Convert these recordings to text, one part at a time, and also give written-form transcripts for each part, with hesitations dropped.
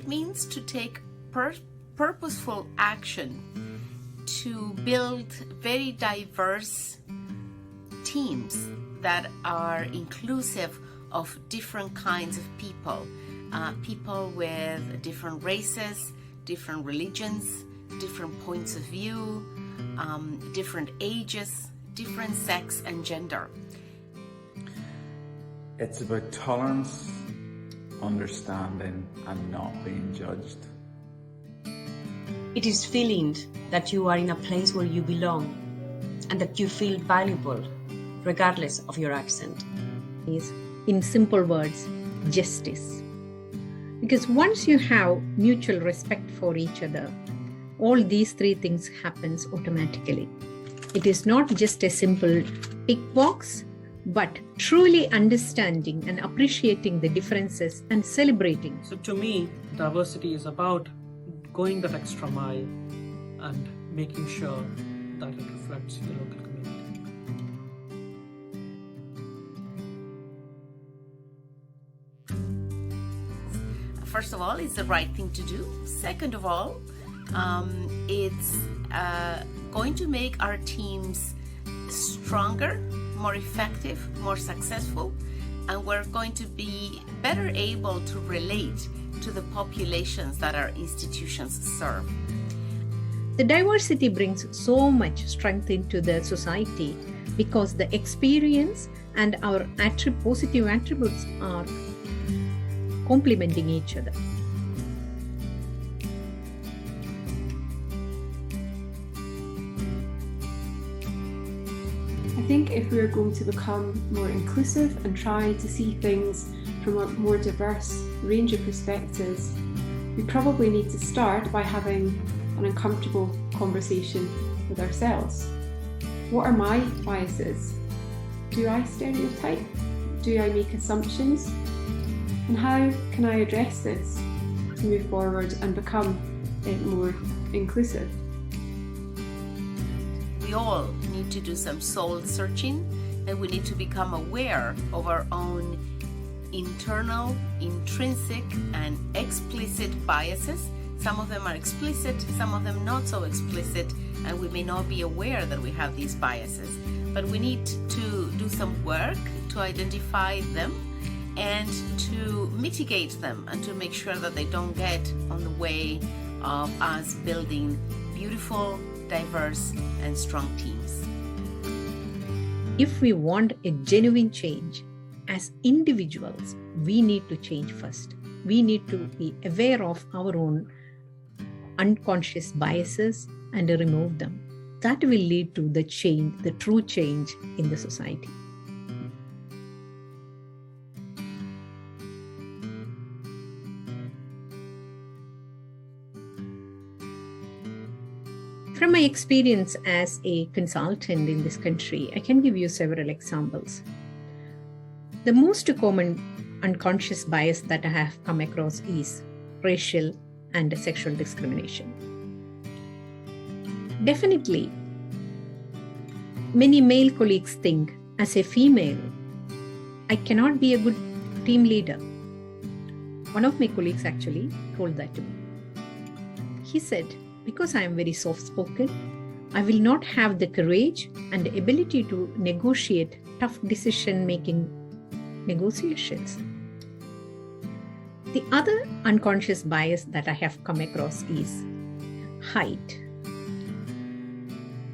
means to take purposeful action to build very diverse teams that are inclusive of different kinds of people, people with different races, different religions, different points of view, different ages, different sex and gender. It's about tolerance, understanding, and not being judged. It is feeling that you are in a place where you belong and that you feel valuable regardless of your accent. Is, in simple words, justice. Because once you have mutual respect for each other, all these three things happens automatically. It is not just a simple tick box, but truly understanding and appreciating the differences and celebrating. So to me, diversity is about going that extra mile and making sure that it reflects the local community. First of all, it's the right thing to do. Second of all, it's going to make our teams stronger, more effective, more successful, and we're going to be better able to relate to the populations that our institutions serve. The diversity brings so much strength into the society because the experience and our positive attributes are complementing each other. I think if we are going to become more inclusive and try to see things from a more diverse range of perspectives, we probably need to start by having an uncomfortable conversation with ourselves. What are my biases? Do I stereotype? Do I make assumptions? And how can I address this to move forward and become more inclusive? We all need to do some soul searching, and we need to become aware of our own internal, intrinsic, and explicit biases. Some of them are explicit, some of them not so explicit, and we may not be aware that we have these biases. But we need to do some work to identify them and to mitigate them and to make sure that they don't get on the way of us building beautiful, diverse, and strong teams. If we want a genuine change, as individuals, we need to change first. We need to be aware of our own unconscious biases and remove them. That will lead to the change, the true change in the society. From my experience as a consultant in this country, I can give you several examples. The most common unconscious bias that I have come across is racial and sexual discrimination. Definitely, many male colleagues think, as a female, I cannot be a good team leader. One of my colleagues actually told that to me. He said, because I am very soft-spoken, I will not have the courage and ability to negotiate tough decision-making negotiations. The other unconscious bias that I have come across is height.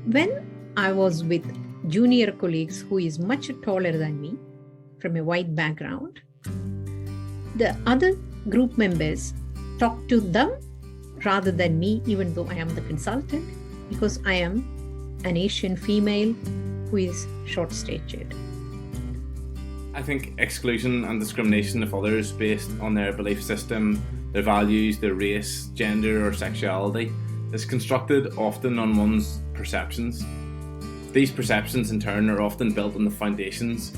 When I was with junior colleagues who is much taller than me from a white background, the other group members talked to them rather than me, even though I am the consultant, because I am an Asian female who is short-statured. I think exclusion and discrimination of others based on their belief system, their values, their race, gender or sexuality is constructed often on one's perceptions. These perceptions in turn are often built on the foundations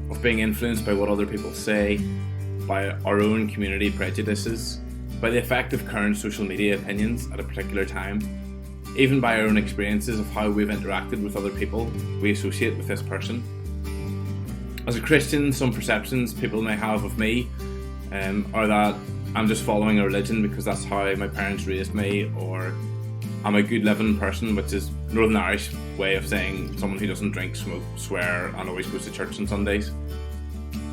of being influenced by what other people say, by our own community prejudices, by the effect of current social media opinions at a particular time, even by our own experiences of how we've interacted with other people we associate with this person. As a Christian, some perceptions people may have of me are that I'm just following a religion because that's how my parents raised me, or I'm a good living person, which is Northern Irish way of saying someone who doesn't drink, smoke, swear and always goes to church on Sundays,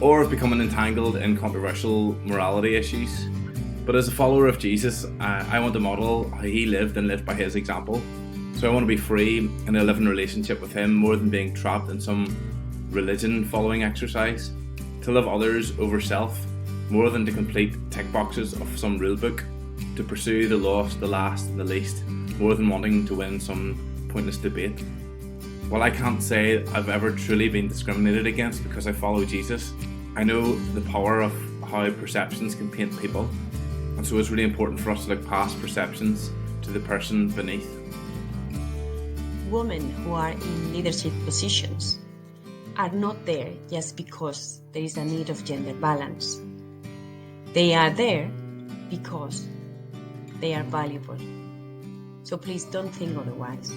or of becoming entangled in controversial morality issues. But as a follower of Jesus, I want to model how he lived and lived by his example. So I want to be free in a living relationship with him more than being trapped in some religion following exercise, to love others over self more than to complete tick boxes of some rule book, to pursue the lost, the last and the least more than wanting to win some pointless debate. While I can't say I've ever truly been discriminated against because I follow Jesus, I know the power of how perceptions can paint people, and so it's really important for us to look past perceptions to the person beneath. Women who are in leadership positions are not there just because there is a need of gender balance. They are there because they are valuable. So please don't think otherwise.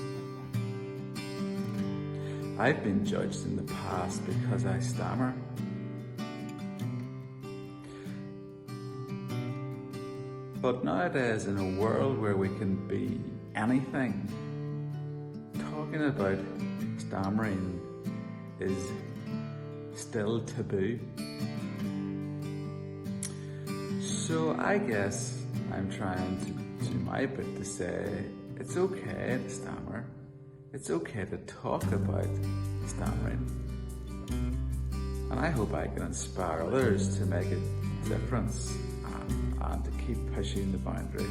I've been judged in the past because I stammer. But nowadays, in a world where we can be anything, talking about stammering is still taboo. So I guess I'm trying to do my bit to say it's okay to stammer. It's okay to talk about stammering. And I hope I can inspire others to make a difference and to keep pushing the boundaries.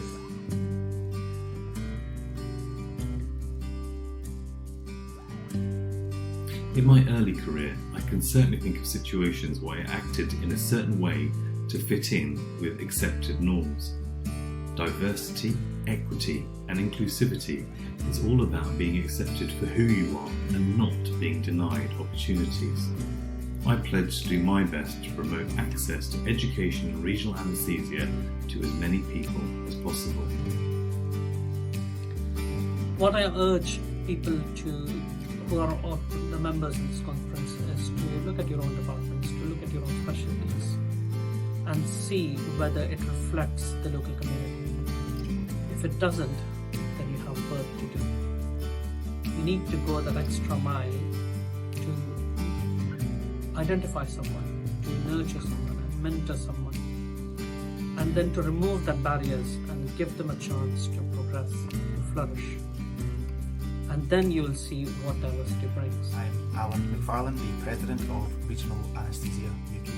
In my early career, I can certainly think of situations where I acted in a certain way to fit in with accepted norms. Diversity, equity, and inclusivity is all about being accepted for who you are and not being denied opportunities. I pledge to do my best to promote access to education and regional anaesthesia to as many people as possible. What I urge people who are the members in this conference is to look at your own departments, to look at your own specialties, and see whether it reflects the local community. If it doesn't, then you have work to do. You need to go that extra mile to identify someone, to nurture someone, and mentor someone, and then to remove the barriers and give them a chance to progress, to flourish. And then you'll see what diversity brings. I'm Alan McFarlane, the President of Regional Anaesthesia UK.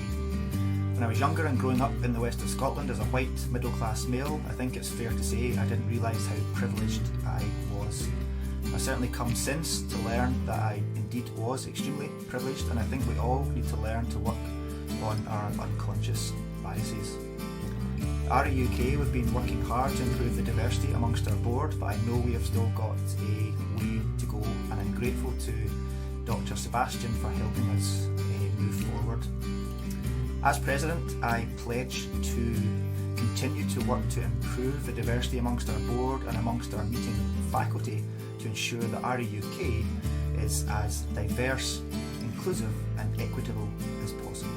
When I was younger and growing up in the west of Scotland as a white middle-class male, I think it's fair to say I didn't realise how privileged I was. I've certainly come since to learn that I indeed was extremely privileged, and I think we all need to learn to work on our unconscious biases. At REUK, we've been working hard to improve the diversity amongst our board, but I know we have still got a way to go, and I'm grateful to Dr Sebastian for helping us move forward. As President, I pledge to continue to work to improve the diversity amongst our board and amongst our meeting faculty to ensure that REUK is as diverse, inclusive and equitable as possible.